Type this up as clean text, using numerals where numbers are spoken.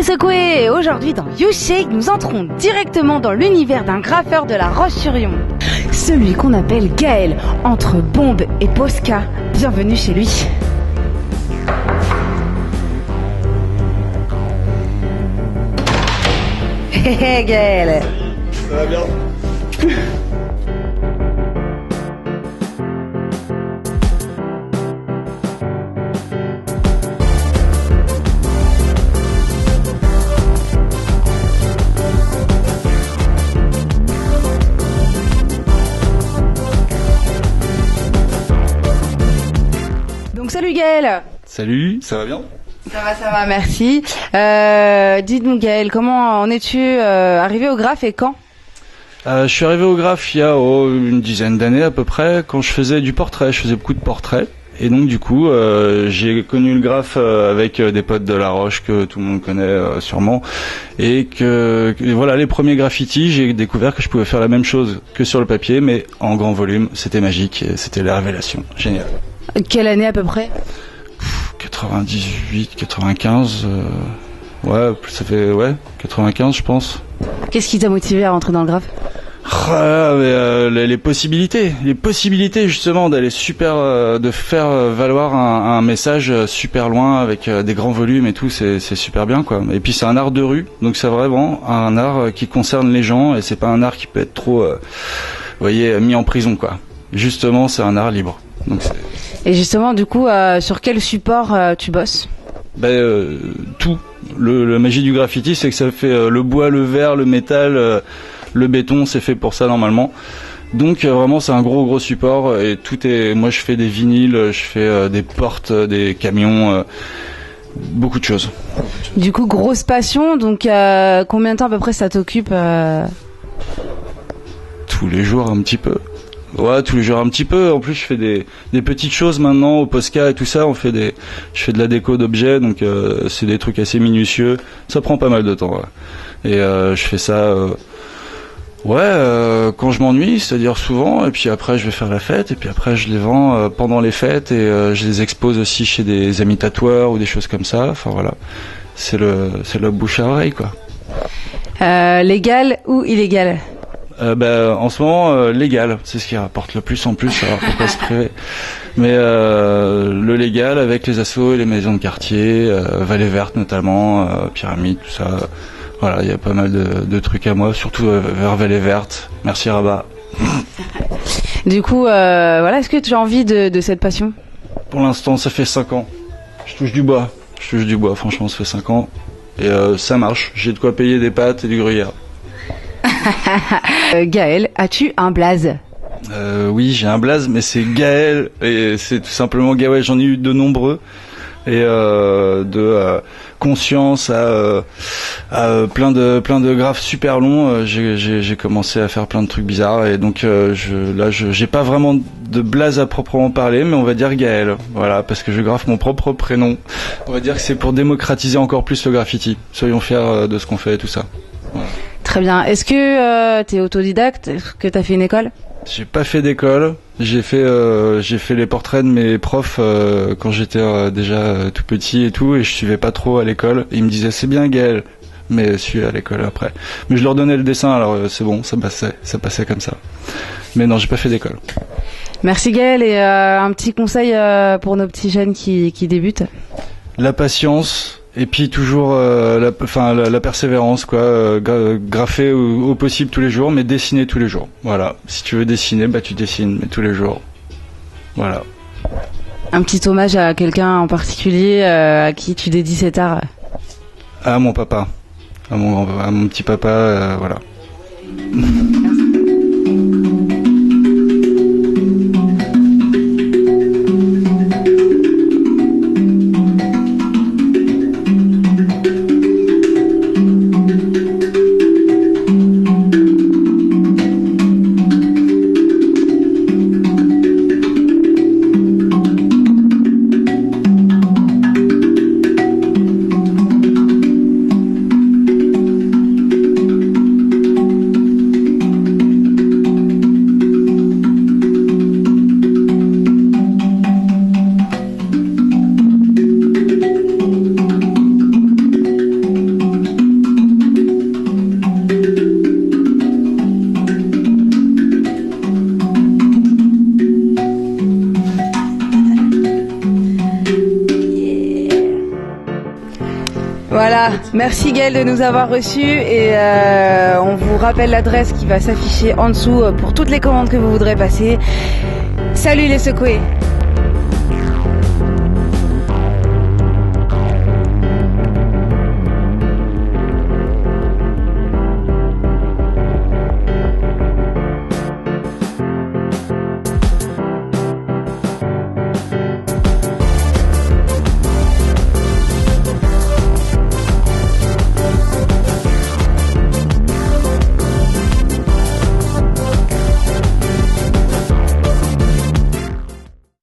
secoué! Aujourd'hui dans YouShake, nous entrons directement dans l'univers d'un graffeur de La Roche-sur-Yon. Celui qu'on appelle Gaël, entre Bombe et Posca. Bienvenue chez lui. Hé hé Gaël! Ça va bien? Donc salut Gaël! Salut, ça va bien? Ça va, merci. Dites-nous Gaël, comment en es-tu arrivé au graphe et quand? Je suis arrivé au graphe il y a une dizaine d'années à peu près, quand je faisais du portrait, je faisais beaucoup de portraits. Et donc du coup, j'ai connu le graphe avec des potes de La Roche que tout le monde connaît sûrement. Et voilà, les premiers graffitis, j'ai découvert que je pouvais faire la même chose que sur le papier, mais en grand volume. C'était magique et c'était la révélation. Génial. Quelle année à peu près? 98, 95, ouais, ça fait 95 je pense. Qu'est-ce qui t'a motivé à rentrer dans le graphe? Les possibilités justement d'aller de faire valoir un message super loin avec des grands volumes et tout, c'est super bien quoi. Et puis c'est un art de rue, donc c'est vraiment un art qui concerne les gens et c'est pas un art qui peut être trop, mis en prison quoi. Justement, c'est un art libre. Donc et justement, du coup, sur quel support tu bosses? Tout. La magie du graffiti, c'est que ça fait le bois, le verre, le métal, le béton, c'est fait pour ça normalement. Donc vraiment, c'est un gros support et tout est. Moi, je fais des vinyles, je fais des portes, des camions, beaucoup de choses. Du coup, grosse passion. Donc, combien de temps à peu près ça t'occupe? Tous les jours, un petit peu. Ouais, tous les jours un petit peu. En plus, je fais des petites choses maintenant au Posca et tout ça. Je fais de la déco d'objets, donc c'est des trucs assez minutieux. Ça prend pas mal de temps. Ouais. Et je fais ça, quand je m'ennuie, c'est-à-dire souvent. Et puis après, je vais faire la fête. Et puis après, je les vends pendant les fêtes et je les expose aussi chez des amis tatoueurs ou des choses comme ça. Enfin voilà, c'est le bouche à oreille quoi. Légal ou illégal? En ce moment, légal, c'est ce qui rapporte le plus en plus, alors pourquoi se priver. Mais le légal avec les assos et les maisons de quartier, Vallée Verte notamment, Pyramide, tout ça. Voilà, il y a pas mal de trucs à moi, surtout vers Vallée Verte. Merci Rabat. Du coup, est-ce que tu as envie de cette passion? Pour l'instant, ça fait 5 ans. Je touche du bois, franchement, ça fait 5 ans. Et ça marche, j'ai de quoi payer des pâtes et du gruyère. Gaël, as-tu un blaze? Oui, j'ai un blaze, mais c'est Gaël et c'est tout simplement Gaël. J'en ai eu de nombreux et de conscience à plein de graphes super longs. J'ai commencé à faire plein de trucs bizarres et donc j'ai pas vraiment de blaze à proprement parler, mais on va dire Gaël. Voilà, parce que je graffe mon propre prénom. On va dire que c'est pour démocratiser encore plus le graffiti. Soyons fiers de ce qu'on fait et tout ça. Voilà. Très bien. Est-ce que t'es autodidacte? Est-ce que t'as fait une école? J'ai pas fait d'école. J'ai fait les portraits de mes profs quand j'étais déjà tout petit et tout, et je suivais pas trop à l'école. Ils me disaient c'est bien Gaël, mais je suis à l'école après. Mais je leur donnais le dessin, alors c'est bon, ça passait comme ça. Mais non, j'ai pas fait d'école. Merci Gaël, et un petit conseil pour nos petits jeunes qui débutent? La patience. Et puis toujours la persévérance quoi, graffer au possible tous les jours, mais dessiner tous les jours. Voilà, si tu veux dessiner, tu dessines, mais tous les jours. Voilà. Un petit hommage à quelqu'un en particulier à qui tu dédies cet art? À mon papa, à mon petit papa, voilà. Voilà, merci Gaël de nous avoir reçus et on vous rappelle l'adresse qui va s'afficher en dessous pour toutes les commandes que vous voudrez passer. Salut les secoués.